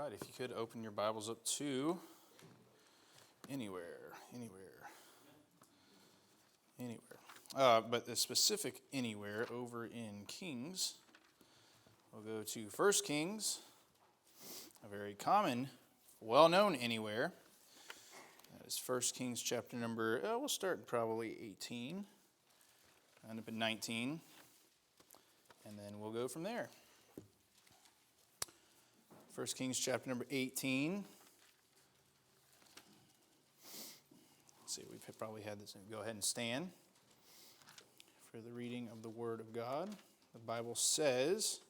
right, if you could open your Bibles up to anywhere. But the specific anywhere over in Kings, we'll go to 1 Kings, a very common, well-known anywhere. That is 1 Kings chapter number, we'll start probably 18, end up at 19, and then we'll go from there. 1 Kings chapter number 18. Let's see, we've probably had this. Go ahead and stand for the reading of the Word of God. The Bible says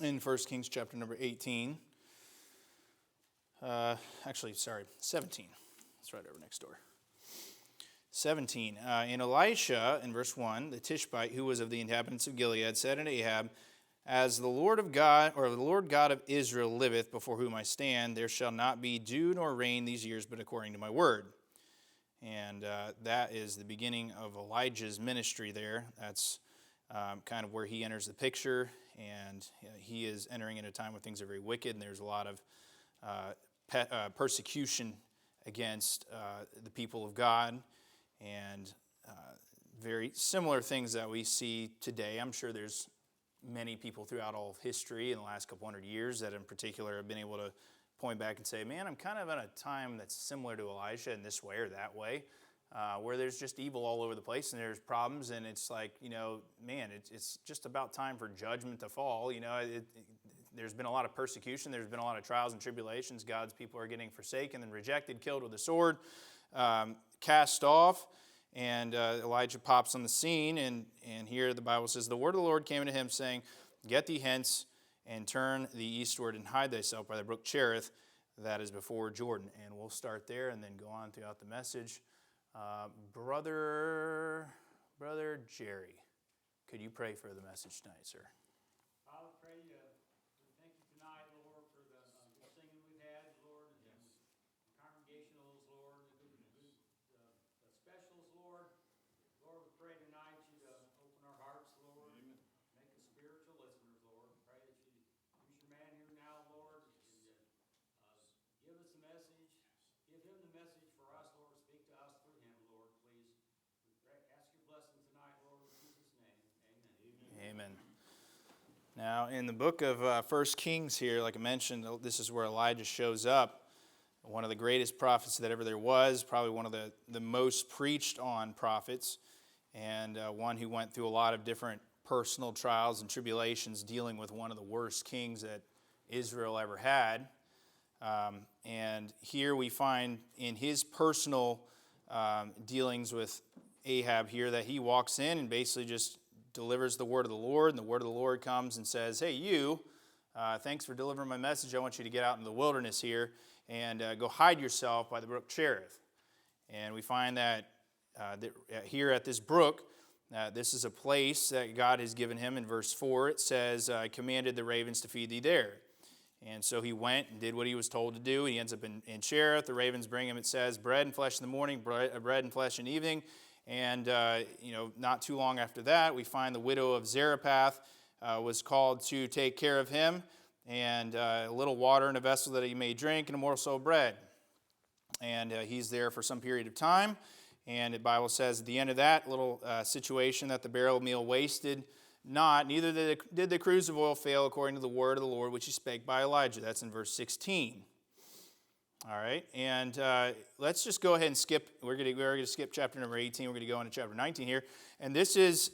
in 1 Kings chapter number 18, 17. It's right over next door. 17. And Elisha, in verse 1, the Tishbite, who was of the inhabitants of Gilead, said unto Ahab, As the Lord of God, or the Lord God of Israel liveth, before whom I stand, there shall not be dew nor rain these years, but according to my word. And that is the beginning of Elijah's ministry there. That's kind of where he enters the picture, and he is entering into a time where things are very wicked, and there's a lot of persecution against the people of God. And very similar things that we see today. I'm sure there's many people throughout all of history in the last couple hundred years that in particular have been able to point back and say, man, I'm kind of in a time that's similar to Elijah in this way or that way, where there's just evil all over the place and there's problems, and it's like, it's just about time for judgment to fall. There's been a lot of persecution. There's been a lot of trials and tribulations. God's people are getting forsaken and rejected, killed with a sword, cast off, and Elijah pops on the scene, and here the Bible says, The word of the Lord came unto him, saying, Get thee hence, and turn thee eastward, and hide thyself by the brook Cherith, that is before Jordan. And we'll start there, and then go on throughout the message. Brother Jerry, could you pray for the message tonight, sir? Father, pray we thank you tonight, Lord, for the good singing we've had, Lord, and congregationals, Lord, the specials, Lord. Lord, we pray tonight you to open our hearts, Lord. Amen. Make us spiritual listeners, Lord. Pray that you use your man here now, Lord, and give us the message. Give him the message for us, Lord. Speak to us through him, Lord, please. We ask your blessing tonight, Lord, in Jesus' name. Amen. Amen. Now, in the book of 1 Kings here, like I mentioned, this is where Elijah shows up. One of the greatest prophets that ever there was, probably one of the most preached on prophets, and one who went through a lot of different personal trials and tribulations dealing with one of the worst kings that Israel ever had. And here we find in his personal dealings with Ahab here that he walks in and basically just delivers the word of the Lord, and the word of the Lord comes and says, hey, you, thanks for delivering my message. I want you to get out in the wilderness here and go hide yourself by the brook Cherith. And we find that here at this brook, this is a place that God has given him. In verse 4, it says, I commanded the ravens to feed thee there. And so he went and did what he was told to do. He ends up in Cherith. The ravens bring him, it says, bread and flesh in the morning, bread and flesh in the evening. And, not too long after that, we find the widow of Zarephath was called to take care of him, and a little water in a vessel that he may drink, and a morsel of bread. And he's there for some period of time. And the Bible says at the end of that little situation that the barrel meal wasted not, neither did the cruse of oil fail according to the word of the Lord which he spake by Elijah. That's in verse 16. All right, and let's just go ahead and skip. We're going to skip chapter number 18. We're going to go into chapter 19 here. And this is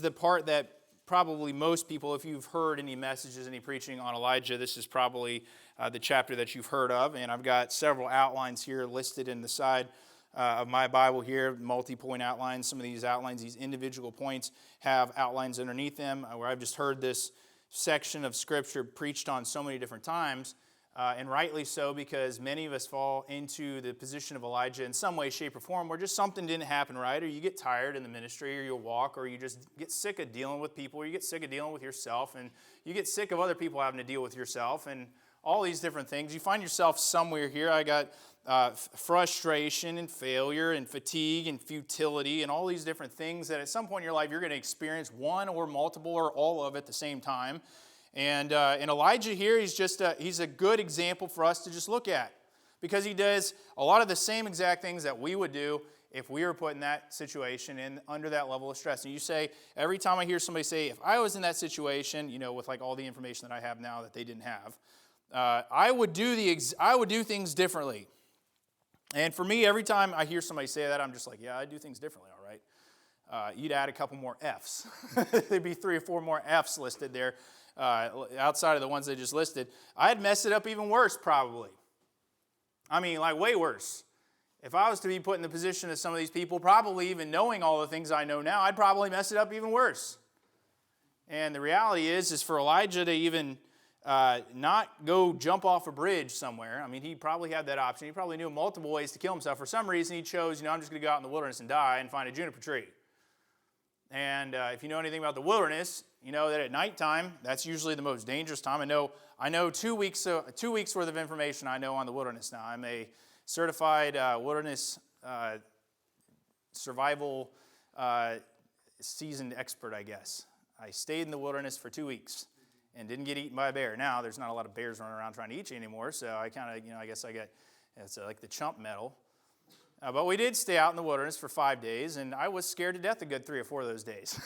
the part that probably most people, if you've heard any messages, any preaching on Elijah, this is probably the chapter that you've heard of. And I've got several outlines here listed in the side of my Bible here, multi-point outlines. Some of these outlines, these individual points, have outlines underneath them where I've just heard this section of Scripture preached on so many different times. And rightly so, because many of us fall into the position of Elijah in some way, shape, or form where just something didn't happen right, or you get tired in the ministry, or you walk, or you just get sick of dealing with people, or you get sick of dealing with yourself, and you get sick of other people having to deal with yourself, and all these different things. You find yourself somewhere here. I got frustration and failure and fatigue and futility and all these different things that at some point in your life you're going to experience one or multiple or all of at the same time. And Elijah here, he's a good example for us to just look at, because he does a lot of the same exact things that we would do if we were put in that situation and under that level of stress. And you say, every time I hear somebody say, if I was in that situation, with like all the information that I have now that they didn't have, I would do things differently. And for me, every time I hear somebody say that, I'm just like, yeah, I do things differently, all right. You'd add a couple more F's. There'd be 3 or 4 more F's listed there outside of the ones they just listed. I'd mess it up even worse, probably. I mean, like way worse. If I was to be put in the position of some of these people, probably even knowing all the things I know now, I'd probably mess it up even worse. And the reality is for Elijah to even not go jump off a bridge somewhere. I mean, he probably had that option. He probably knew multiple ways to kill himself. For some reason, he chose, I'm just going to go out in the wilderness and die and find a juniper tree. And if you know anything about the wilderness, you know that at nighttime, that's usually the most dangerous time. I know 2 weeks worth of information I know on the wilderness now. I'm a certified wilderness survival seasoned expert, I guess. I stayed in the wilderness for 2 weeks and didn't get eaten by a bear. Now, there's not a lot of bears running around trying to eat you anymore, so I kind of, I guess I get, it's like the chump medal. But we did stay out in the wilderness for 5 days, and I was scared to death a good 3 or 4 of those days.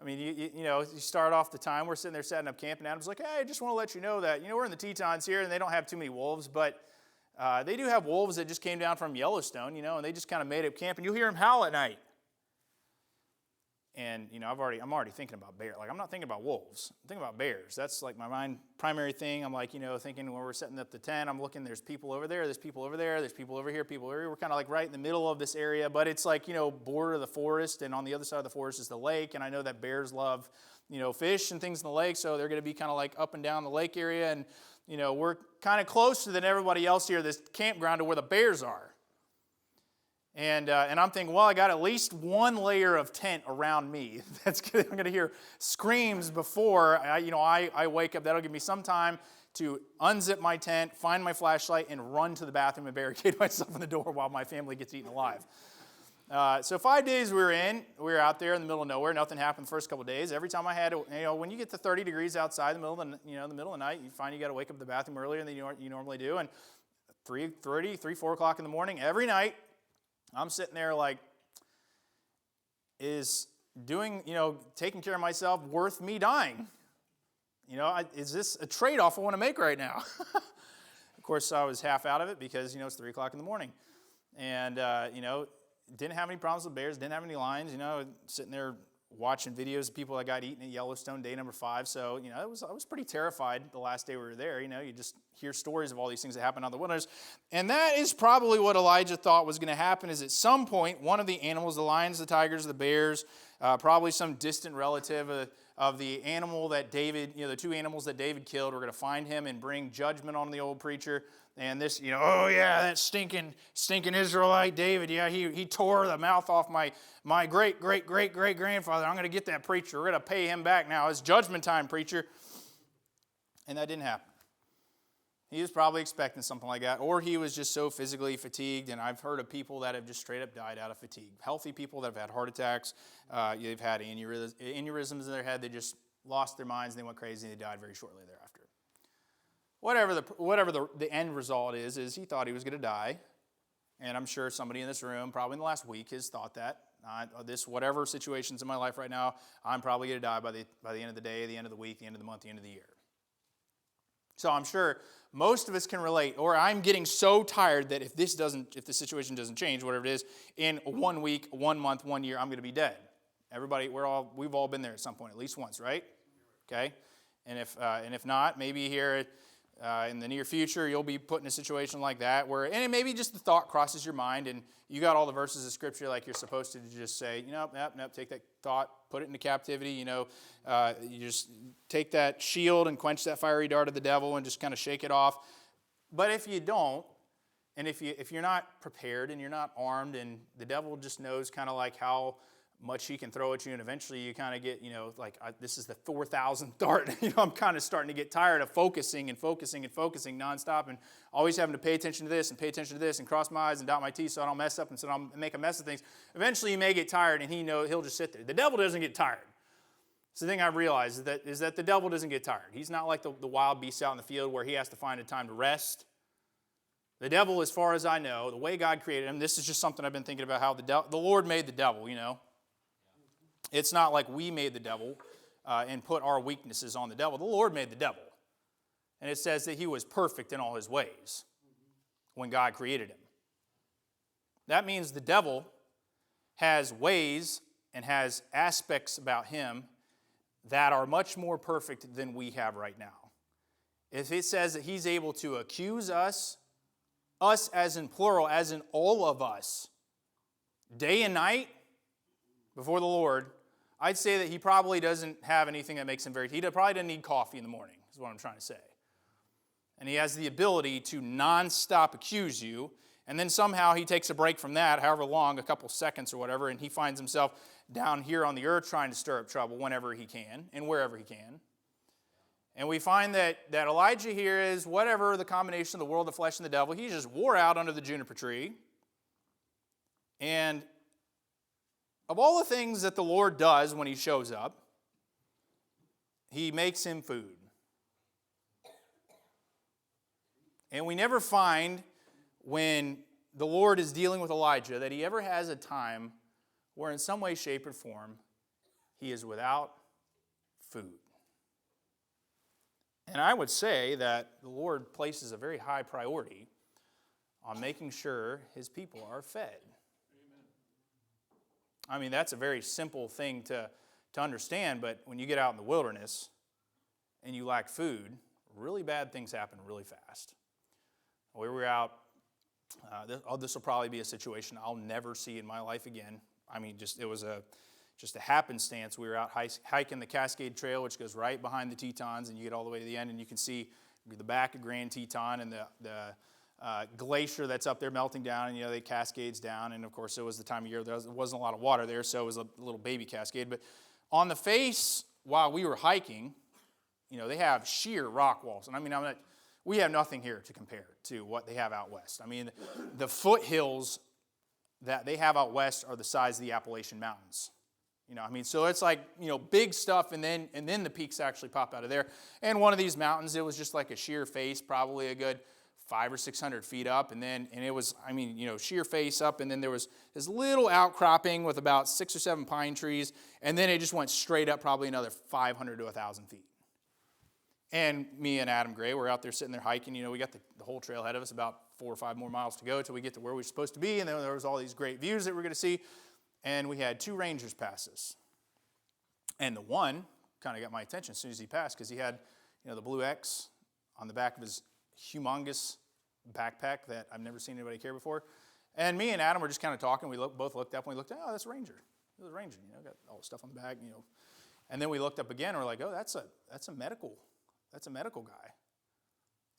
I mean, you start off the time, we're sitting there setting up camp, and Adam's like, hey, I just want to let you know that, we're in the Tetons here, and they don't have too many wolves, but they do have wolves that just came down from Yellowstone, and they just kind of made up camp, and you'll hear them howl at night. And, I'm already thinking about bears. Like, I'm not thinking about wolves. I'm thinking about bears. That's like my primary thing. I'm like, thinking when we're setting up the tent, I'm looking, there's people over there, there's people over there, there's people over here, people over here. We're kind of like right in the middle of this area, but it's like, border of the forest, and on the other side of the forest is the lake, and I know that bears love, fish and things in the lake, so they're going to be kind of like up and down the lake area, and, we're kind of closer than everybody else here, this campground to where the bears are. And I'm thinking, well, I got at least one layer of tent around me. I'm going to hear screams before I wake up. That'll give me some time to unzip my tent, find my flashlight, and run to the bathroom and barricade myself in the door while my family gets eaten alive. So 5 days we were out there in the middle of nowhere. Nothing happened the first couple of days. Every time I had to, when you get to 30 degrees outside in the middle of the night, you find you got to wake up the bathroom earlier than you normally do. And 3, 4 o'clock in the morning, every night, I'm sitting there like, is doing, taking care of myself worth me dying? Is this a trade-off I want to make right now? Of course, I was half out of it because, it's 3 o'clock in the morning. And, didn't have any problems with bears, didn't have any lions, sitting there watching videos of people that got eaten at Yellowstone day number 5. So, I was pretty terrified the last day we were there. You just hear stories of all these things that happen out in the wilderness. And that is probably what Elijah thought was going to happen, is at some point, one of the animals, the lions, the tigers, the bears, probably some distant relative of the animal that David, the 2 animals that David killed, were going to find him and bring judgment on the old preacher. And this, oh yeah, that stinking Israelite David, yeah, he tore the mouth off my great grandfather. I'm going to get that preacher. We're going to pay him back now. It's judgment time, preacher. And that didn't happen. He was probably expecting something like that, or he was just so physically fatigued. And I've heard of people that have just straight up died out of fatigue. Healthy people that have had heart attacks, they've had aneurysms in their head. They just lost their minds and they went crazy and they died very shortly thereafter. Whatever the end result is he thought he was going to die. And I'm sure somebody in this room, probably in the last week, has thought that. Whatever situation's in my life right now, I'm probably going to die by the end of the day, the end of the week, the end of the month, the end of the year. So I'm sure most of us can relate, or I'm getting so tired that if the situation doesn't change, whatever it is, in 1 week, 1 month, 1 year, I'm going to be dead. Everybody, we've all been there at some point, at least once, right? Okay? And if not, maybe here in the near future, you'll be put in a situation like that where, and maybe just the thought crosses your mind and you got all the verses of Scripture like you're supposed to just say, nope, take that thought, put it into captivity, you just take that shield and quench that fiery dart of the devil and just kind of shake it off. But if you don't, and if you're not prepared and you're not armed, and the devil just knows kind of like how much he can throw at you, and eventually you kind of get, this is the 4,000th dart. I'm kind of starting to get tired of focusing nonstop and always having to pay attention to this and cross my I's and dot my T's so I don't mess up and so I don't make a mess of things. Eventually you may get tired and he'll just sit there. The devil doesn't get tired. It's the thing I realized is that the devil doesn't get tired. He's not like the wild beast out in the field where he has to find a time to rest. The devil, as far as I know, the way God created him, this is just something I've been thinking about, how the Lord made the devil, you know. It's not like we made the devil and put our weaknesses on the devil. The Lord made the devil. And it says that he was perfect in all his ways when God created him. That means the devil has ways and has aspects about him that are much more perfect than we have right now. If it says that he's able to accuse us as in plural, as in all of us, day and night before the Lord, I'd say that he probably doesn't have anything that makes him he probably doesn't need coffee in the morning, is what I'm trying to say. And he has the ability to nonstop accuse you, and then somehow he takes a break from that, however long, a couple seconds or whatever, and he finds himself down here on the earth trying to stir up trouble whenever he can and wherever he can. And we find that Elijah here is whatever the combination of the world, the flesh, and the devil. He just wore out under the juniper tree. And of all the things that the Lord does when he shows up, he makes him food. And we never find when the Lord is dealing with Elijah that he ever has a time where in some way, shape, or form he is without food. And I would say that the Lord places a very high priority on making sure his people are fed. Amen. I mean, that's a very simple thing to understand, but when you get out in the wilderness and you lack food, really bad things happen really fast. We were out, this will probably be a situation I'll never see in my life again. I mean, it was just a happenstance. We were out hiking the Cascade Trail, which goes right behind the Tetons, and you get all the way to the end, and you can see the back of Grand Teton and the glacier that's up there melting down, and they cascades down. And of course, it was the time of year there wasn't a lot of water there, so it was a little baby cascade. But on the face, while we were hiking, they have sheer rock walls, and I mean, we have nothing here to compare to what they have out west. I mean, the foothills that they have out west are the size of the Appalachian Mountains. So it's like, big stuff, and then the peaks actually pop out of there. And one of these mountains, it was just like a sheer face, probably a good 500 or 600 feet up, and it was, sheer face up, and then there was this little outcropping with about 6 or 7 pine trees, and then it just went straight up probably another 500 to 1,000 feet. And me and Adam Gray were out there sitting there hiking. We got the whole trail ahead of us, about 4 or 5 more miles to go till we get to where we're supposed to be. And then there was all these great views that we're going to see. And we had 2 rangers pass us. And the one kind of got my attention as soon as he passed, because he had, the blue X on the back of his humongous backpack that I've never seen anybody carry before. And me and Adam were just kind of talking. We both looked up, and we looked, oh, that's a ranger. It was a ranger, got all the stuff on the back, And then we looked up again, and we're like, oh, that's a medical guy.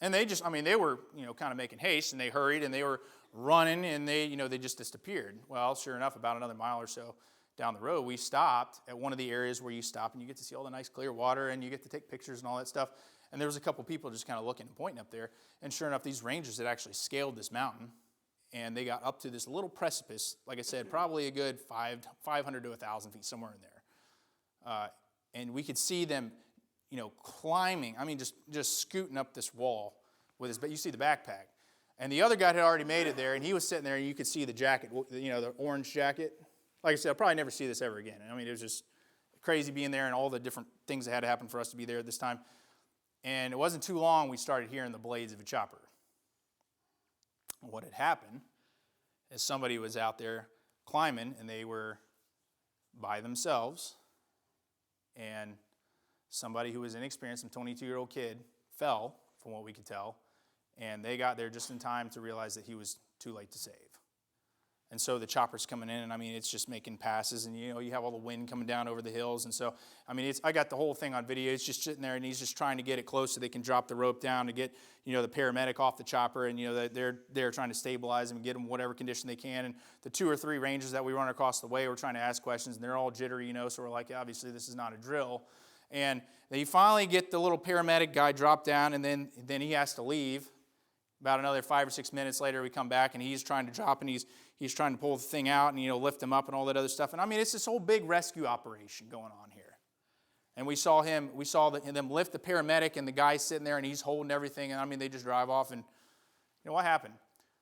And they just, they were, kind of making haste, and they hurried, and they were running, and they just disappeared. Well, sure enough, about another mile or so down the road, we stopped at one of the areas where you stop, and you get to see all the nice clear water, and you get to take pictures and all that stuff. And there was a couple people just kind of looking and pointing up there. And sure enough, these rangers had actually scaled this mountain, and they got up to this little precipice, like I said, probably a good 500 to 1,000 feet, somewhere in there. And we could see them climbing, just scooting up this wall with his, but you see the backpack. And the other guy had already made it there, and he was sitting there, and you could see the jacket, the orange jacket. Like I said, I'll probably never see this ever again. It was just crazy being there and all the different things that had to happen for us to be there at this time. And it wasn't too long we started hearing the blades of a chopper. What had happened is somebody was out there climbing, and they were by themselves, and somebody who was inexperienced, some 22-year-old kid, fell, from what we could tell, and they got there just in time to realize that he was too late to save. And so the chopper's coming in, and it's just making passes, and you have all the wind coming down over the hills, and so I got the whole thing on video. It's just sitting there, and he's just trying to get it close so they can drop the rope down to get the paramedic off the chopper, and they're trying to stabilize him and get him whatever condition they can. And the 2 or 3 rangers that we run across the way were trying to ask questions, and they're all jittery, so we're like, obviously this is not a drill. And they finally get the little paramedic guy dropped down, and then he has to leave. About another 5 or 6 minutes later, we come back, and he's trying to drop, and he's trying to pull the thing out and lift him up and all that other stuff. And it's this whole big rescue operation going on here. And we saw them lift the paramedic, and the guy sitting there, and he's holding everything. And I mean, they just drive off. And you know what happened?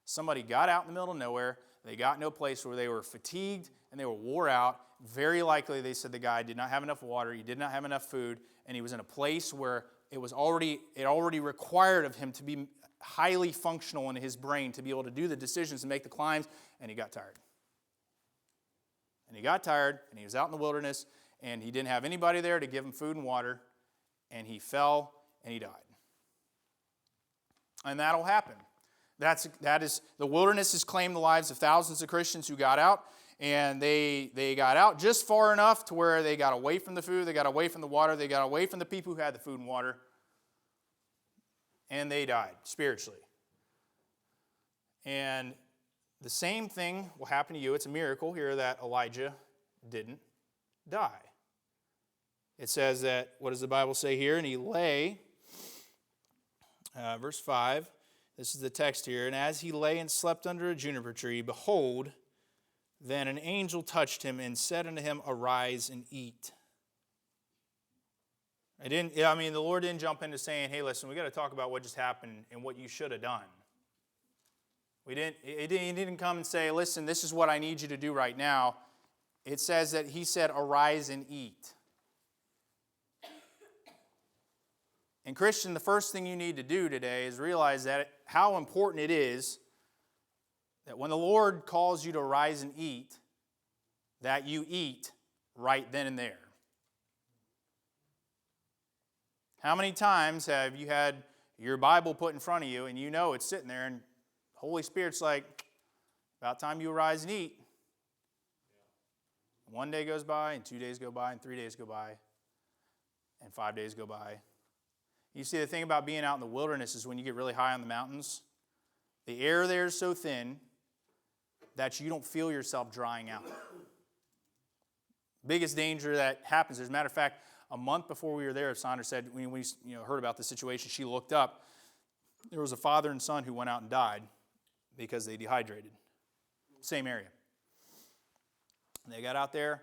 Somebody got out in the middle of nowhere. They got no place where they were fatigued and they were wore out. Very likely, they said the guy did not have enough water. He did not have enough food, and he was in a place where it already required of him to be highly functional in his brain to be able to do the decisions and make the climbs, and he got tired. And he got tired, and he was out in the wilderness, and he didn't have anybody there to give him food and water, and he fell and he died. And that'll happen. That is the wilderness has claimed the lives of thousands of Christians who got out, and they got out just far enough to where they got away from the food, they got away from the water, they got away from the people who had the food and water, and they died spiritually. And the same thing will happen to you. It's a miracle here that Elijah didn't die. It says that, what does the Bible say here? And he lay, verse 5, this is the text here, and as he lay and slept under a juniper tree, behold, then an angel touched him and said unto him, arise and eat. The Lord didn't jump into saying, hey, listen, we got to talk about what just happened and what you should have done. He didn't come and say, listen, this is what I need you to do right now. It says that he said, arise and eat. And Christian, the first thing you need to do today is realize that how important it is that when the Lord calls you to rise and eat, that you eat right then and there. How many times have you had your Bible put in front of you and you know it's sitting there and the Holy Spirit's like, about time you arise and eat. 1 day goes by, and 2 days go by, and 3 days go by, and 5 days go by. You see, the thing about being out in the wilderness is when you get really high on the mountains, the air there is so thin that you don't feel yourself drying out. Biggest danger that happens, as a matter of fact, a month before we were there, Sandra said, when we heard about the situation, she looked up. There was a father and son who went out and died because they dehydrated. Same area. And they got out there,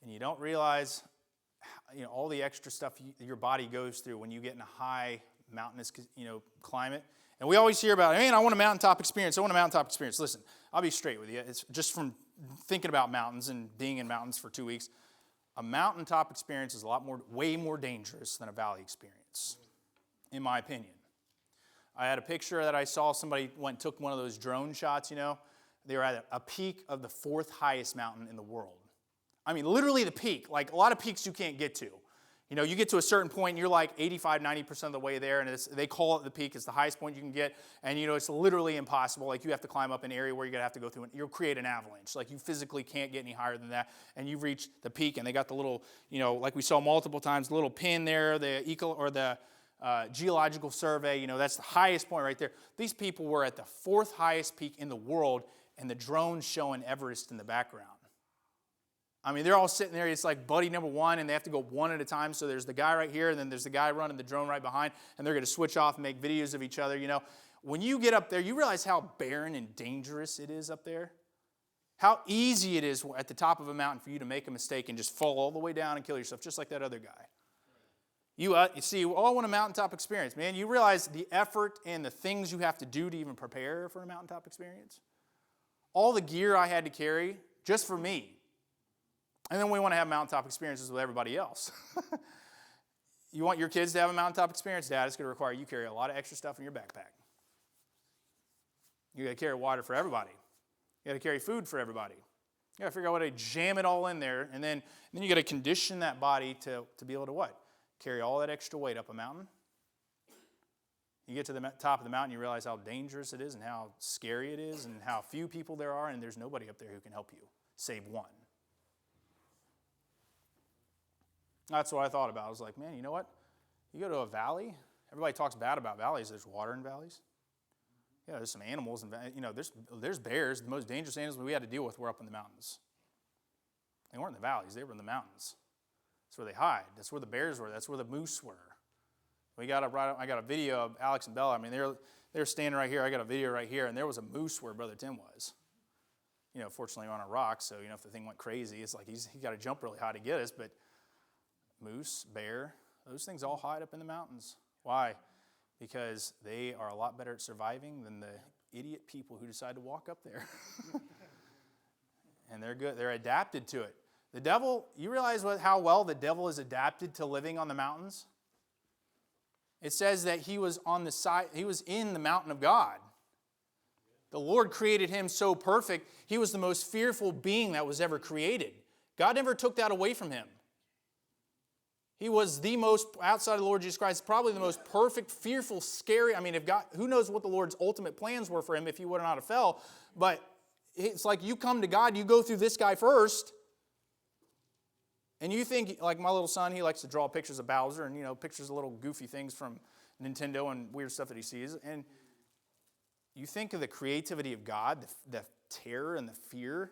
and you don't realize all the extra stuff your body goes through when you get in a high mountainous climate. And we always hear about, man, I want a mountaintop experience. I want a mountaintop experience. Listen, I'll be straight with you. It's just from thinking about mountains and being in mountains for 2 weeks. A mountaintop experience is way more dangerous than a valley experience, in my opinion. I had a picture that I saw. Somebody went and took one of those drone shots, They were at a peak of the 4th highest mountain in the world. I mean, literally the peak. Like a lot of peaks you can't get to. You get to a certain point and you're like 85, 90% of the way there, and they call it the peak. It's the highest point you can get, and it's literally impossible. Like you have to climb up an area where you're going to have to go through, and you'll create an avalanche. Like you physically can't get any higher than that, and you've reached the peak, and they got the little, like we saw multiple times, the little pin there, the Geological Survey, that's the highest point right there. These people were at the 4th highest peak in the world, and the drone's showing Everest in the background. I mean, they're all sitting there. It's like buddy number 1, and they have to go one at a time. So there's the guy right here, and then there's the guy running the drone right behind, and they're going to switch off and make videos of each other. When you get up there, you realize how barren and dangerous it is up there. How easy it is at the top of a mountain for you to make a mistake and just fall all the way down and kill yourself, just like that other guy. You see, I want a mountaintop experience, man. You realize the effort and the things you have to do to even prepare for a mountaintop experience? All the gear I had to carry just for me. And then we want to have mountaintop experiences with everybody else. You want your kids to have a mountaintop experience? Dad, it's going to require you carry a lot of extra stuff in your backpack. You got to carry water for everybody. You got to carry food for everybody. You got to figure out a way to jam it all in there, and then you got to condition that body to be able to what? Carry all that extra weight up a mountain. You get to the top of the mountain, you realize how dangerous it is and how scary it is and how few people there are, and there's nobody up there who can help you, save one. That's what I thought about. I was like, man, you know what? You go to a valley, everybody talks bad about valleys. There's water in valleys. Yeah, there's some animals, and there's bears. The most dangerous animals we had to deal with were up in the mountains. They weren't in the valleys, they were in the mountains. That's where they hide. That's where the bears were. That's where the moose were. I got a video of Alex and Bella. I mean, they're standing right here. I got a video right here, and there was a moose where Brother Tim was. Fortunately on a rock, so if the thing went crazy, it's like he got to jump really high to get us. But moose, bear, those things all hide up in the mountains. Why? Because they are a lot better at surviving than the idiot people who decide to walk up there. And they're good. They're adapted to it. The devil, you realize how well the devil is adapted to living on the mountains? It says that he was in the mountain of God. The Lord created him so perfect, he was the most fearful being that was ever created. God never took that away from him. He was the most, outside of the Lord Jesus Christ, probably the most perfect, fearful, scary. I mean, if God, who knows what the Lord's ultimate plans were for him if he would not have fell. But it's like you come to God, you go through this guy first. And you think, like my little son, he likes to draw pictures of Bowser and, pictures of little goofy things from Nintendo and weird stuff that he sees. And you think of the creativity of God, the terror and the fear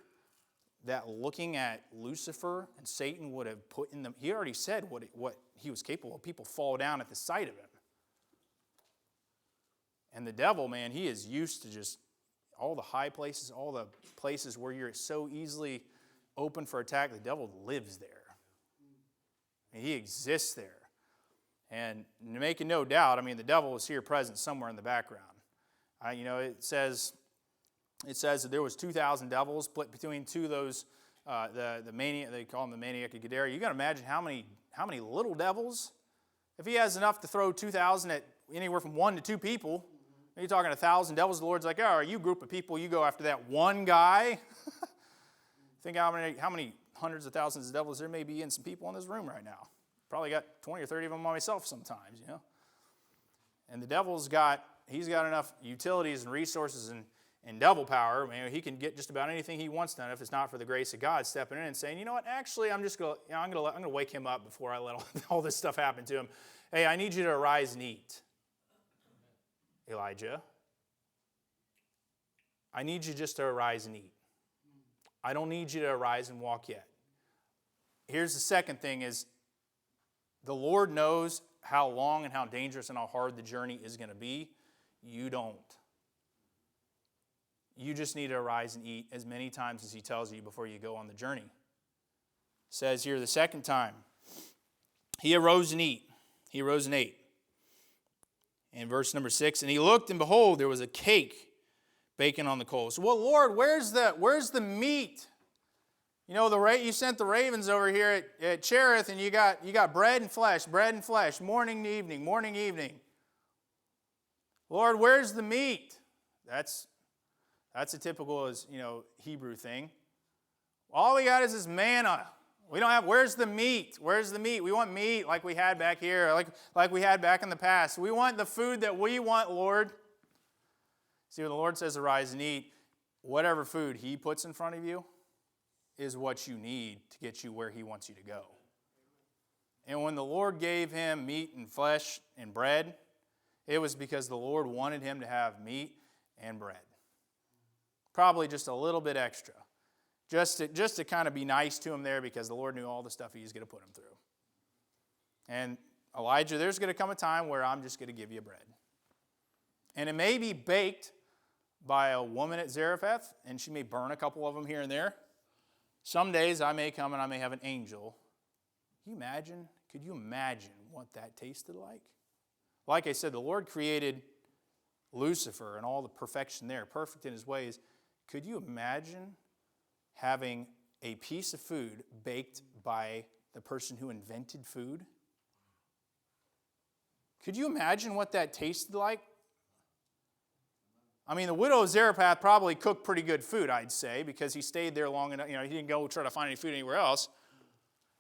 that looking at Lucifer and Satan would have put in them. He already said what he was capable of. People fall down at the sight of him. And the devil, man, he is used to just all the high places, all the places where you're so easily open for attack. The devil lives there. And he exists there. And making no doubt, the devil is here present somewhere in the background. It says that there was 2,000 devils split between two of those, the maniac, they call him the maniac of Gadara. You got to imagine how many little devils. If he has enough to throw 2,000 at anywhere from 1 to 2 people, you're talking 1,000 devils. The Lord's like, oh, you group of people, you go after that one guy. Think how many hundreds of thousands of devils there may be in some people in this room right now. Probably got 20 or 30 of them myself sometimes, And the devil's he's got enough utilities and resources and devil power. He can get just about anything he wants done if it's not for the grace of God stepping in and saying, you know what, actually, I'm going to wake him up before I let all this stuff happen to him. Hey, I need you to arise and eat. Elijah, I need you just to arise and eat. I don't need you to arise and walk yet. Here's the second thing is the Lord knows how long and how dangerous and how hard the journey is going to be. You don't. You just need to arise and eat as many times as he tells you before you go on the journey. It says here the second time, he arose and ate. He arose and ate. In verse number 6, and he looked, and behold, there was a cake baking on the coals. Well, Lord, where's the meat? You sent the ravens over here at Cherith, and you got bread and flesh, morning and evening. Lord, where's the meat? That's a typical Hebrew thing. All we got is this manna. We don't have, where's the meat? Where's the meat? We want meat like we had back here, like we had back in the past. We want the food that we want, Lord. See, when the Lord says arise and eat, whatever food he puts in front of you is what you need to get you where he wants you to go. And when the Lord gave him meat and flesh and bread, it was because the Lord wanted him to have meat and bread. Probably just a little bit extra. Just to kind of be nice to him there because the Lord knew all the stuff he was going to put him through. And Elijah, there's going to come a time where I'm just going to give you bread. And it may be baked by a woman at Zarephath, and she may burn a couple of them here and there. Some days I may come and I may have an angel. Could you imagine what that tasted like? Like I said, the Lord created Lucifer and all the perfection there, perfect in his ways. Could you imagine having a piece of food baked by the person who invented food? Could you imagine what that tasted like? The widow of Zarephath probably cooked pretty good food, I'd say, because he stayed there long enough. He didn't go try to find any food anywhere else.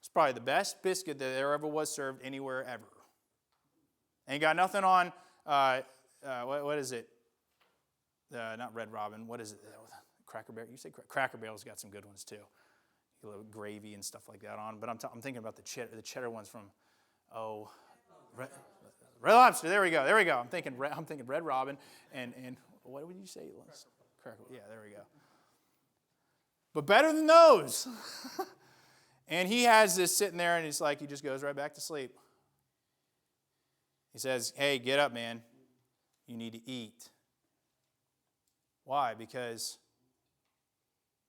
It's probably the best biscuit that there ever was served anywhere ever. And you got nothing on, what is it? Not Red Robin. What is it? Cracker Barrel. You say Cracker Barrel's got some good ones too. A little gravy and stuff like that on. But I'm thinking about the cheddar ones from, Red Lobster. There we go. I'm thinking Red Robin and what would you say? Cracker. Yeah, there we go. But better than those. And he has this sitting there, and it's like he just goes right back to sleep. He says, hey, get up, man. You need to eat. Why? Because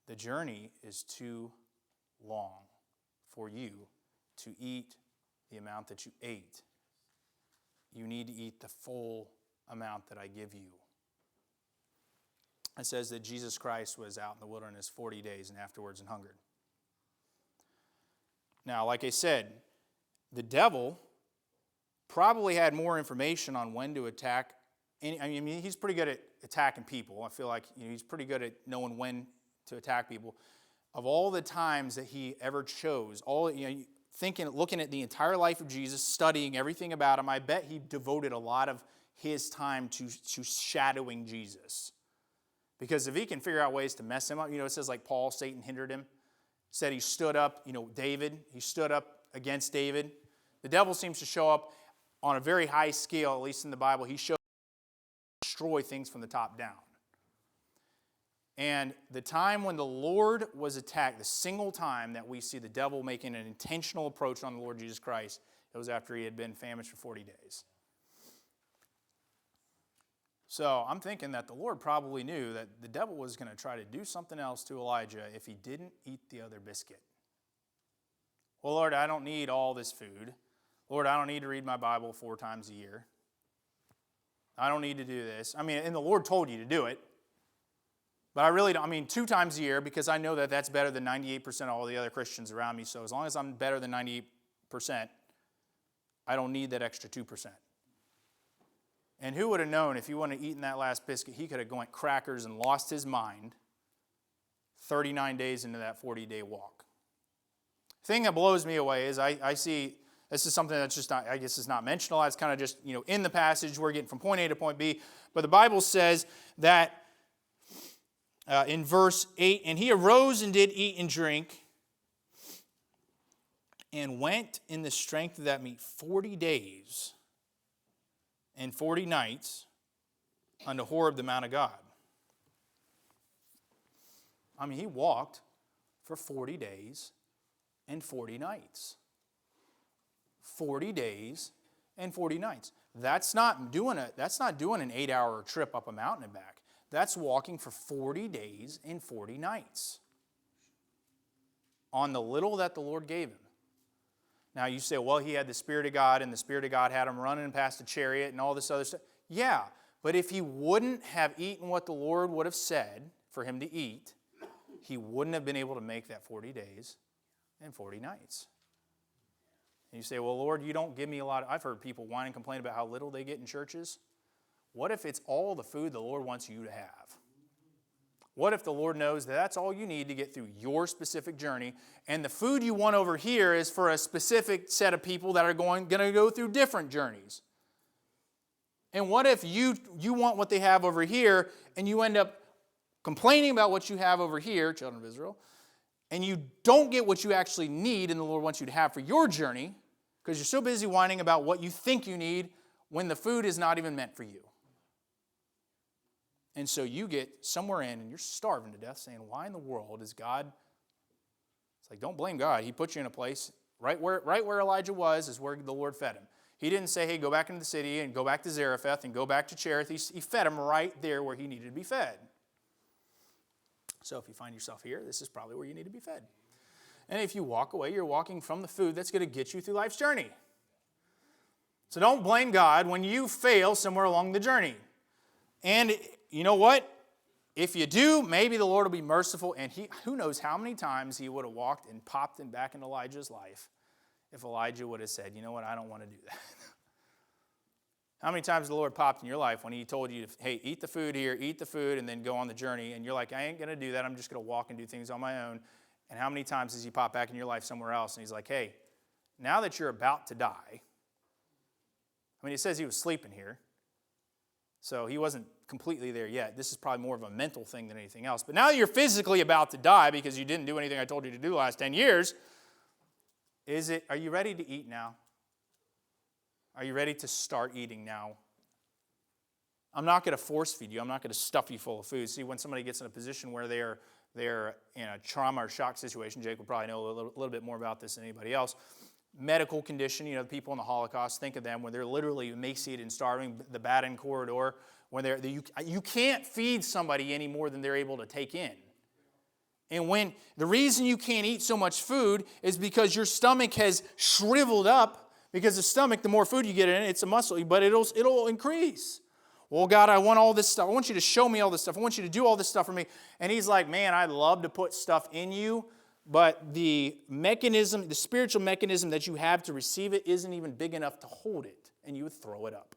the journey is too long for you to eat the amount that you ate. You need to eat the full amount that I give you. It says that Jesus Christ was out in the wilderness 40 days and afterwards and hungered. Now, like I said, the devil probably had more information on when to attack. He's pretty good at attacking people. I feel like he's pretty good at knowing when to attack people. Of all the times that he ever chose, looking at the entire life of Jesus, studying everything about him, I bet he devoted a lot of his time to shadowing Jesus. Because if he can figure out ways to mess him up, it says like Paul, Satan hindered him. Said he stood up, David, he stood up against David. The devil seems to show up on a very high scale, at least in the Bible. He shows up to destroy things from the top down. And the time when the Lord was attacked, the single time that we see the devil making an intentional approach on the Lord Jesus Christ, it was after he had been famished for 40 days. So I'm thinking that the Lord probably knew that the devil was going to try to do something else to Elijah if he didn't eat the other biscuit. Well, Lord, I don't need all this food. Lord, I don't need to read my Bible 4 times a year. I don't need to do this. And the Lord told you to do it. But I really don't. 2 times a year, because I know that that's better than 98% of all the other Christians around me. So as long as I'm better than 98%, I don't need that extra 2%. And who would have known if he wouldn't have eaten that last biscuit, he could have gone crackers and lost his mind 39 days into that 40-day walk. The thing that blows me away is I see, this is something that's just not, I guess it's not mentioned a lot. It's kind of just, in the passage, we're getting from point A to point B. But the Bible says that in verse 8, and he arose and did eat and drink and went in the strength of that meat 40 days and 40 nights unto Horeb, the Mount of God. He walked for 40 days and 40 nights. 40 days and 40 nights. That's not doing an 8-hour trip up a mountain and back. That's walking for 40 days and 40 nights on the little that the Lord gave him. Now you say, well, he had the Spirit of God, and the Spirit of God had him running past a chariot and all this other stuff. Yeah, but if he wouldn't have eaten what the Lord would have said for him to eat, he wouldn't have been able to make that 40 days and 40 nights. And you say, well, Lord, you don't give me a lot. I've heard people whine and complain about how little they get in churches. What if it's all the food the Lord wants you to have? What if the Lord knows that that's all you need to get through your specific journey, and the food you want over here is for a specific set of people that are going to go through different journeys? And what if you want what they have over here, and you end up complaining about what you have over here, children of Israel, and you don't get what you actually need and the Lord wants you to have for your journey because you're so busy whining about what you think you need when the food is not even meant for you. And so you get somewhere in and you're starving to death saying, why in the world is God? It's like, don't blame God. He put you in a place right where Elijah was is where the Lord fed him. He didn't say, hey, go back into the city and go back to Zarephath and go back to Cherith. He fed him right there where he needed to be fed. So if you find yourself here, this is probably where you need to be fed. And if you walk away, you're walking from the food that's going to get you through life's journey. So don't blame God when you fail somewhere along the journey. And you know what? If you do, maybe the Lord will be merciful, and who knows how many times he would have walked and popped him back in Elijah's life if Elijah would have said, you know what, I don't want to do that. How many times the Lord popped in your life when he told you, hey, eat the food here, eat the food, and then go on the journey, and you're like, I ain't going to do that, I'm just going to walk and do things on my own. And how many times does he pop back in your life somewhere else, and he's like, hey, now that you're about to die, it says he was sleeping here, so he wasn't completely there yet. This is probably more of a mental thing than anything else. But now that you're physically about to die because you didn't do anything I told you to do the last 10 years, are you ready to eat now? Are you ready to start eating now? I'm not going to force feed you. I'm not going to stuff you full of food. See, when somebody gets in a position where they're in a trauma or shock situation, Jake will probably know a little bit more about this than anybody else. Medical condition, the people in the Holocaust, think of them when they're literally emaciated and starving, the Baden corridor, when you can't feed somebody any more than they're able to take in. And when the reason you can't eat so much food is because your stomach has shriveled up Because the stomach, the more food you get in it, it's a muscle, but it'll increase. Well, God, I want all this stuff. I want you to show me all this stuff. I want you to do all this stuff for me. And he's like, man, I'd love to put stuff in you, but the mechanism, the spiritual mechanism that you have to receive it isn't even big enough to hold it, and you would throw it up.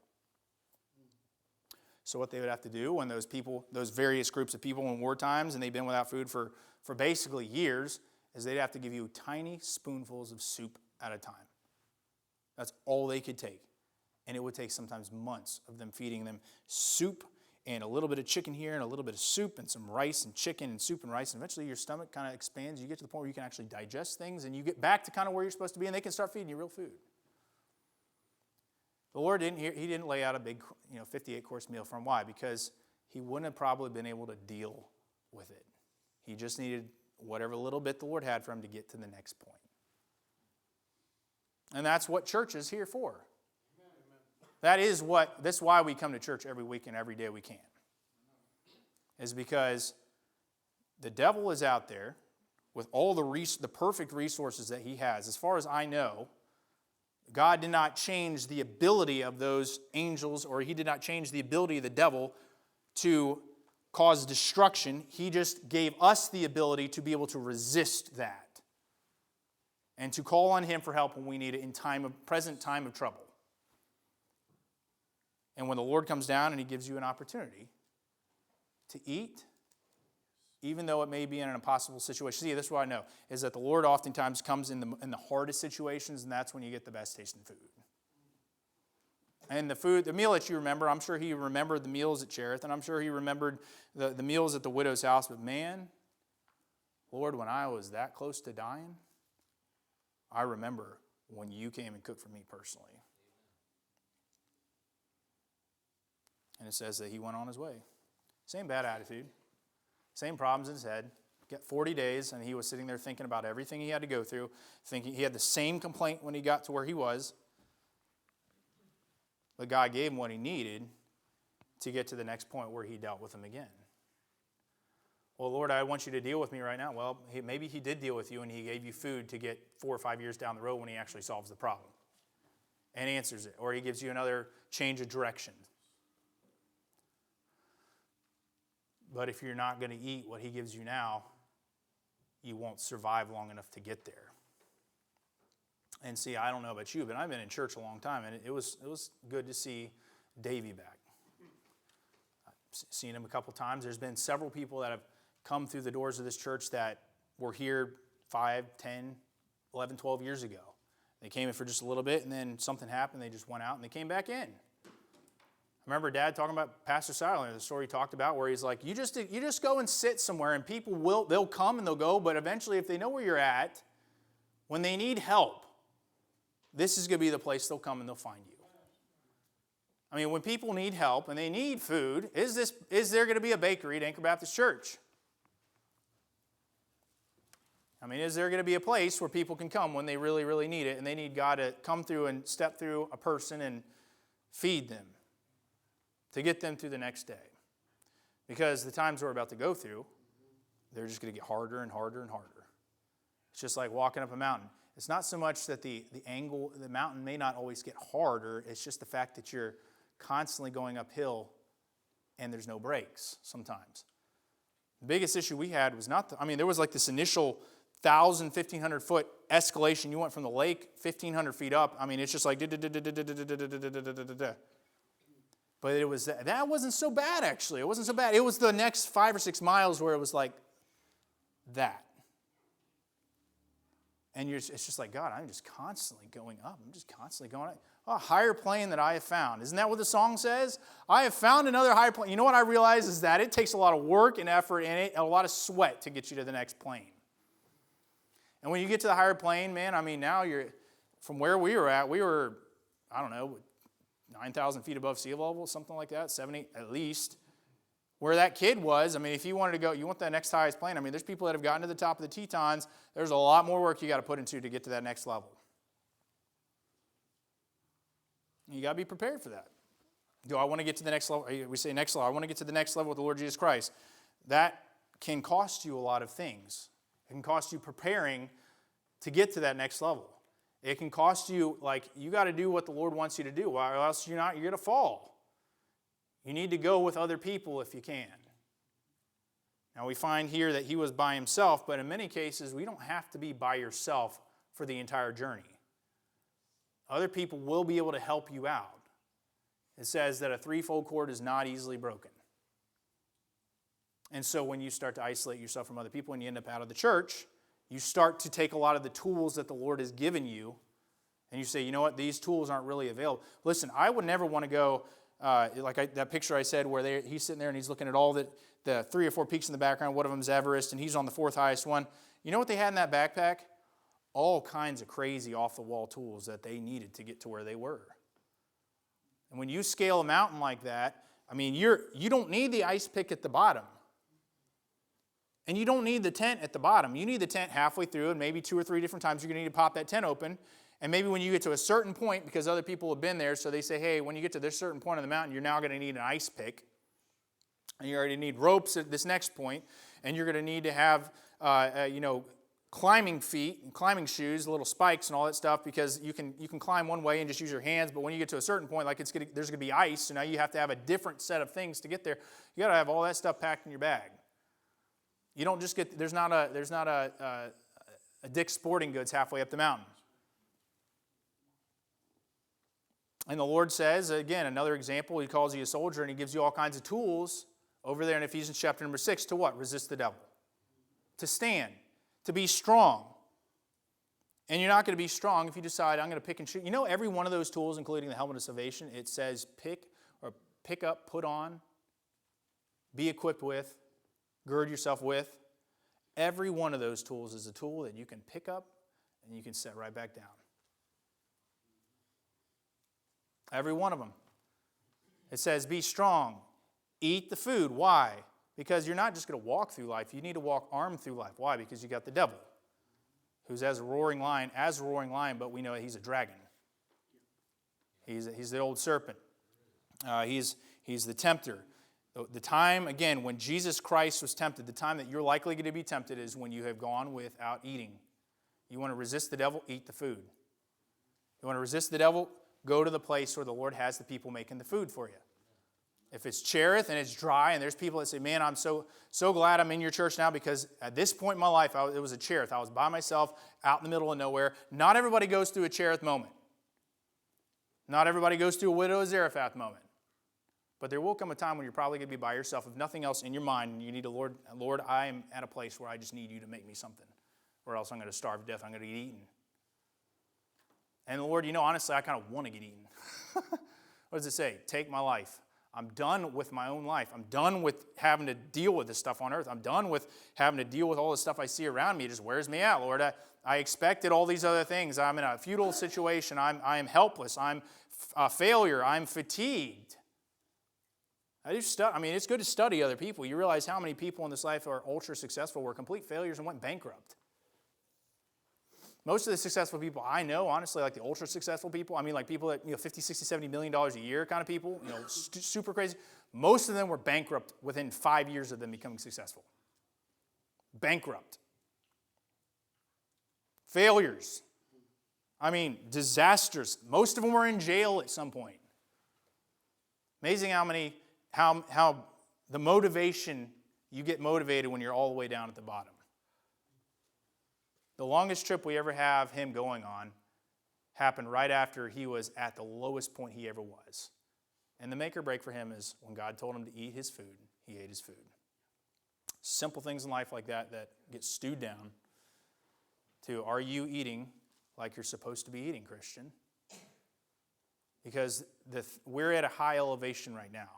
So what they would have to do when those various groups of people in war times, and they've been without food for basically years, is they'd have to give you tiny spoonfuls of soup at a time. That's all they could take. And it would take sometimes months of them feeding them soup and a little bit of chicken here and a little bit of soup and some rice and chicken and soup and rice. And eventually your stomach kind of expands. You get to the point where you can actually digest things and you get back to kind of where you're supposed to be and they can start feeding you real food. The Lord didn't lay out a big 58-course meal for him. Why? Because he wouldn't have probably been able to deal with it. He just needed whatever little bit the Lord had for him to get to the next point. And that's what church is here for. That's why we come to church every week and every day we can. Is because the devil is out there with all the perfect resources that he has. As far as I know, God did not change the ability of those angels, or he did not change the ability of the devil to cause destruction. He just gave us the ability to be able to resist that and to call on him for help when we need it in present time of trouble. And when the Lord comes down and he gives you an opportunity to eat, even though it may be in an impossible situation. See, this is what I know, is that the Lord oftentimes comes in the hardest situations, and that's when you get the best tasting food. And the meal that you remember, I'm sure he remembered the meals at Cherith, and I'm sure he remembered the meals at the widow's house. But man, Lord, when I was that close to dying, I remember when you came and cooked for me personally. And it says that he went on his way. Same bad attitude. Same problems in his head. Got 40 days, and he was sitting there thinking about everything he had to go through, thinking he had the same complaint when he got to where he was. But God gave him what he needed to get to the next point where he dealt with him again. Well, Lord, I want you to deal with me right now. Well, maybe he did deal with you, and he gave you food to get 4 or 5 years down the road when he actually solves the problem and answers it. Or he gives you another change of direction. But if you're not going to eat what he gives you now, you won't survive long enough to get there. And see, I don't know about you, but I've been in church a long time, and it was good to see Davey back. I've seen him a couple times. There's been several people that have come through the doors of this church that were here 5, 10, 11, 12 years ago. They came in for just a little bit, and then something happened. They just went out, and they came back in. I remember Dad talking about Pastor Siler, the story he talked about, where he's like, you just go and sit somewhere, and people they'll come and they'll go, but eventually if they know where you're at, when they need help, this is going to be the place they'll come and they'll find you. I mean, when people need help and they need food, is there going to be a bakery at Anchor Baptist Church? I mean, is there going to be a place where people can come when they really, really need it, and they need God to come through and step through a person and feed them to get them through the next day? Because the times we're about to go through, they're just going to get harder and harder and harder. It's just like walking up a mountain. It's not so much that the mountain may not always get harder. It's just the fact that you're constantly going uphill and there's no breaks sometimes. The biggest issue we had was there was like this initial 1,000, 1,500 foot escalation. You went from the lake 1,500 feet up. I mean, it's just like but that wasn't so bad, actually. It wasn't so bad. It was the next 5 or 6 miles where it was like that. And it's just like, God, I'm just constantly going up. I'm just constantly going up. A higher plane that I have found. Isn't that what the song says? I have found another higher plane. You know what I realize is that it takes a lot of work and effort and a lot of sweat to get you to the next plane. And when you get to the higher plane, man, I mean, now from where we were at, we were, 9,000 feet above sea level, something like that, 70 at least. Where that kid was, I mean, if you wanted to go, you want that next highest plane. I mean, there's people that have gotten to the top of the Tetons. There's a lot more work you got to put into to get to that next level. You got to be prepared for that. Do I want to get to the next level? We say next level. I want to get to the next level with the Lord Jesus Christ. That can cost you a lot of things. It can cost you preparing to get to that next level. It can cost you, like, you got to do what the Lord wants you to do, or else you're going to fall. You need to go with other people if you can. Now we find here that he was by himself, but in many cases we don't have to be by yourself for the entire journey. Other people will be able to help you out. It says that a threefold cord is not easily broken. And so when you start to isolate yourself from other people and you end up out of the church, you start to take a lot of the tools that the Lord has given you, and you say, you know what, these tools aren't really available. Listen, I would never want to go, that picture I said where he's sitting there and he's looking at all the 3 or 4 peaks in the background. One of them is Everest, and he's on the 4th highest one. You know what they had in that backpack? All kinds of crazy off-the-wall tools that they needed to get to where they were. And when you scale a mountain like that, I mean, you don't need the ice pick at the bottom. And you don't need the tent at the bottom. You need the tent halfway through, and maybe 2 or 3 different times you're going to need to pop that tent open. And maybe when you get to a certain point, because other people have been there, so they say, hey, when you get to this certain point on the mountain, you're now going to need an ice pick. And you already need ropes at this next point. And you're going to need to have, climbing feet and climbing shoes, little spikes and all that stuff, because you can climb one way and just use your hands. But when you get to a certain point, like there's going to be ice, so now you have to have a different set of things to get there. You got to have all that stuff packed in your bag. You don't just get, there's not a Dick's Sporting Goods halfway up the mountain. And the Lord says, again, another example, he calls you a soldier and he gives you all kinds of tools over there in Ephesians chapter number 6 to what? Resist the devil. To stand. To be strong. And you're not going to be strong if you decide, I'm going to pick and choose. You know, every one of those tools, including the helmet of salvation, it says pick up, put on, be equipped with, gird yourself with. Every one of those tools is a tool that you can pick up and you can set right back down. Every one of them. It says be strong. Eat the food. Why? Because you're not just going to walk through life. You need to walk armed through life. Why? Because you got the devil, who's as a roaring lion, but we know he's a dragon. He's the old serpent. He's the tempter. The time, again, when Jesus Christ was tempted, the time that you're likely going to be tempted is when you have gone without eating. You want to resist the devil? Eat the food. You want to resist the devil? Go to the place where the Lord has the people making the food for you. If it's Cherith and it's dry and there's people that say, man, I'm so glad I'm in your church now, because at this point in my life, it was a Cherith. I was by myself out in the middle of nowhere. Not everybody goes through a Cherith moment. Not everybody goes through a widow of Zarephath moment. But there will come a time when you're probably going to be by yourself. If nothing else in your mind, you need a Lord, I am at a place where I just need you to make me something, or else I'm going to starve to death. I'm going to get eaten. And Lord, honestly, I kind of want to get eaten. What does it say? Take my life. I'm done with my own life. I'm done with having to deal with this stuff on earth. I'm done with having to deal with all the stuff I see around me. It just wears me out, Lord. I expected all these other things. I'm in a futile situation. I am helpless. I'm a failure. I'm fatigued. It's good to study other people. You realize how many people in this life are ultra successful, were complete failures, and went bankrupt. Most of the successful people I know, honestly, like the ultra successful people, like people that, $50, $60, $70 million a year kind of people, super crazy. Most of them were bankrupt within 5 years of them becoming successful. Bankrupt. Failures. Disasters. Most of them were in jail at some point. Amazing how the motivation, you get motivated when you're all the way down at the bottom. The longest trip we ever have him going on happened right after he was at the lowest point he ever was. And the make or break for him is when God told him to eat his food, he ate his food. Simple things in life like that get stewed down to, are you eating like you're supposed to be eating, Christian? Because we're at a high elevation right now.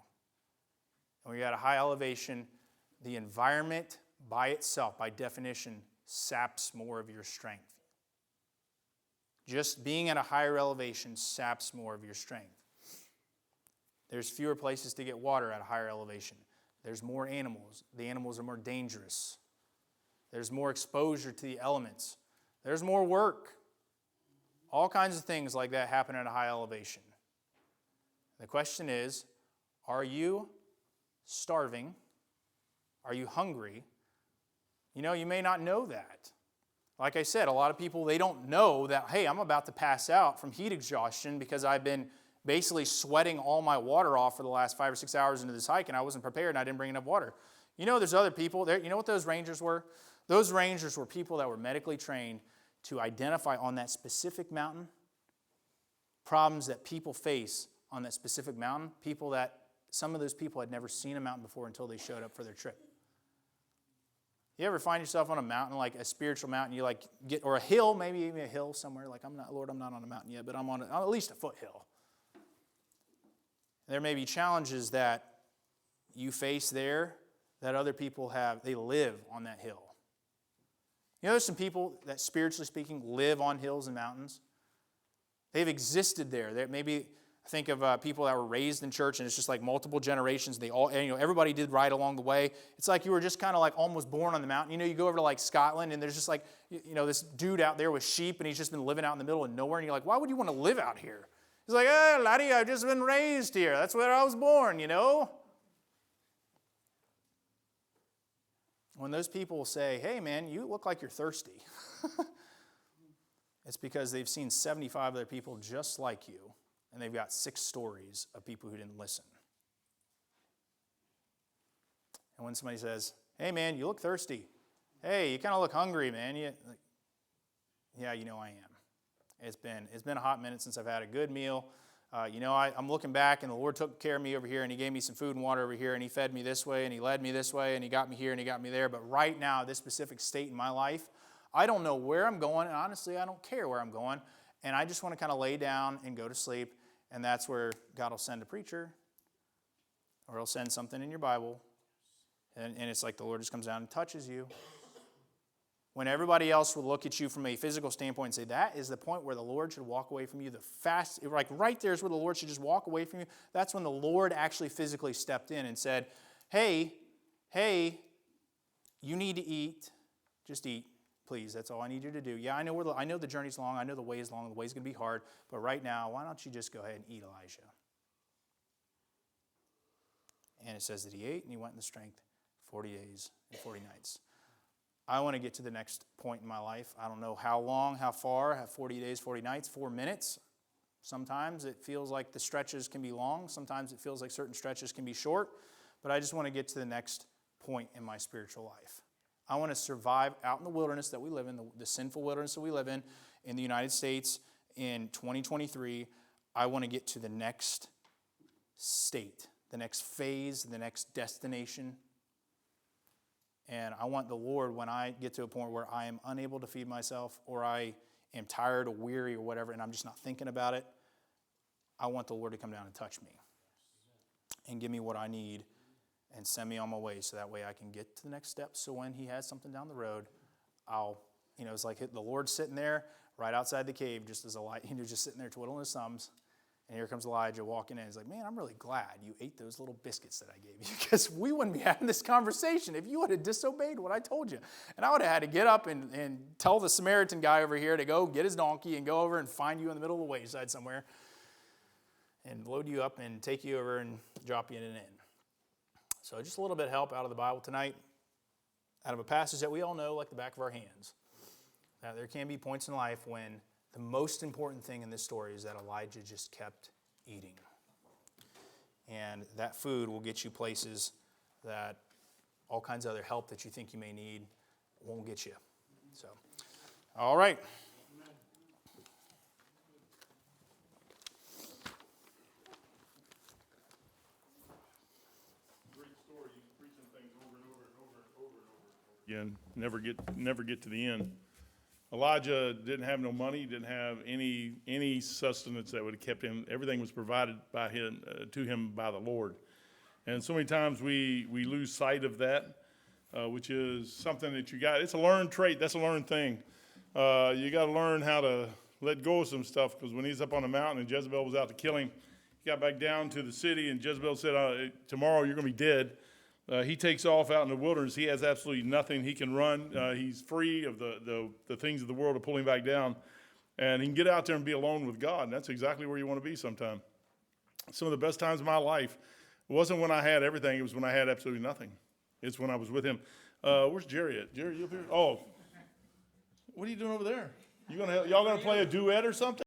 And when you're at a high elevation, the environment by itself, by definition, saps more of your strength. Just being at a higher elevation saps more of your strength. There's fewer places to get water at a higher elevation. There's more animals. The animals are more dangerous. There's more exposure to the elements. There's more work. All kinds of things like that happen at a high elevation. The question is, are you starving? Are you hungry? You may not know that. Like I said, a lot of people, they don't know that, hey, I'm about to pass out from heat exhaustion because I've been basically sweating all my water off for the last 5 or 6 hours into this hike, and I wasn't prepared and I didn't bring enough water. You know, there's other people there. You know what those rangers were? Those rangers were people that were medically trained to identify on that specific mountain problems that people face on that specific mountain, people that some of those people had never seen a mountain before until they showed up for their trip. You ever find yourself on a mountain, like a spiritual mountain, you like get, or a hill, maybe even a hill somewhere, like Lord, I'm not on a mountain yet, but I'm on at least a foothill. There may be challenges that you face there that other people have. They live on that hill. You know, there's some people that, spiritually speaking, live on hills and mountains. They've existed there. Maybe think of people that were raised in church, and it's just like multiple generations. They all, everybody did right along the way. It's like you were just kind of like almost born on the mountain. You know, you go over to like Scotland, and there's just like, this dude out there with sheep, and he's just been living out in the middle of nowhere. And you're like, why would you want to live out here? He's like, hey, laddie, I've just been raised here. That's where I was born, When those people say, hey, man, you look like you're thirsty, it's because they've seen 75 other people just like you, and they've got 6 stories of people who didn't listen. And when somebody says, hey, man, you look thirsty. Hey, you kind of look hungry, man. Yeah, I am. It's been a hot minute since I've had a good meal. I'm looking back, and the Lord took care of me over here, and He gave me some food and water over here, and He fed me this way, and He led me this way, and He got me here, and He got me there. But right now, this specific state in my life, I don't know where I'm going, and honestly, I don't care where I'm going, and I just want to kind of lay down and go to sleep, and that's where God will send a preacher, or He'll send something in your Bible, and it's like the Lord just comes down and touches you. When everybody else will look at you from a physical standpoint and say, that is the point where the Lord should walk away from you. Like right there is where the Lord should just walk away from you. That's when the Lord actually physically stepped in and said, hey, you need to eat. Just eat, please. That's all I need you to do. Yeah, I know the journey's long. I know the way is long. The way's going to be hard. But right now, why don't you just go ahead and eat, Elijah? And it says that he ate and he went in the strength 40 days and 40 nights. I want to get to the next point in my life. I don't know how long, how far. I have 40 days, 40 nights, 4 minutes. Sometimes it feels like the stretches can be long. Sometimes it feels like certain stretches can be short. But I just want to get to the next point in my spiritual life. I want to survive out in the wilderness that we live in, the sinful wilderness that we live in the United States in 2023. I want to get to the next state, the next phase, the next destination. And I want the Lord, when I get to a point where I am unable to feed myself, or I am tired or weary or whatever, and I'm just not thinking about it, I want the Lord to come down and touch me and give me what I need and send me on my way, so that way I can get to the next step. So when He has something down the road, it's like the Lord sitting there right outside the cave, just as just sitting there twiddling His thumbs. And here comes Elijah walking in. He's like, man, I'm really glad you ate those little biscuits that I gave you, because we wouldn't be having this conversation if you would have disobeyed what I told you. And I would have had to get up and tell the Samaritan guy over here to go get his donkey and go over and find you in the middle of the wayside somewhere and load you up and take you over and drop you in an inn. So just a little bit of help out of the Bible tonight, out of a passage that we all know like the back of our hands. That there can be points in life when the most important thing in this story is that Elijah just kept eating. And that food will get you places that all kinds of other help that you think you may need won't get you. So, all right. Great story. You preaching things over and over and over and over and over again. Never get to the end. Elijah didn't have no money, didn't have any sustenance that would have kept him. Everything was provided by him to him by the Lord. And so many times we lose sight of that, which is something that you got. It's a learned trait. That's a learned thing. You got to learn how to let go of some stuff, because when he's up on the mountain and Jezebel was out to kill him, he got back down to the city and Jezebel said, tomorrow you're going to be dead. He takes off out in the wilderness. He has absolutely nothing. He can run. He's free of the things of the world to pull him back down. And he can get out there and be alone with God. And that's exactly where you want to be sometime. Some of the best times of my life wasn't when I had everything. It was when I had absolutely nothing. It's when I was with Him. Where's Jerry at? Jerry, you up here? Oh, What are you doing over there? Y'all gonna play a duet or something?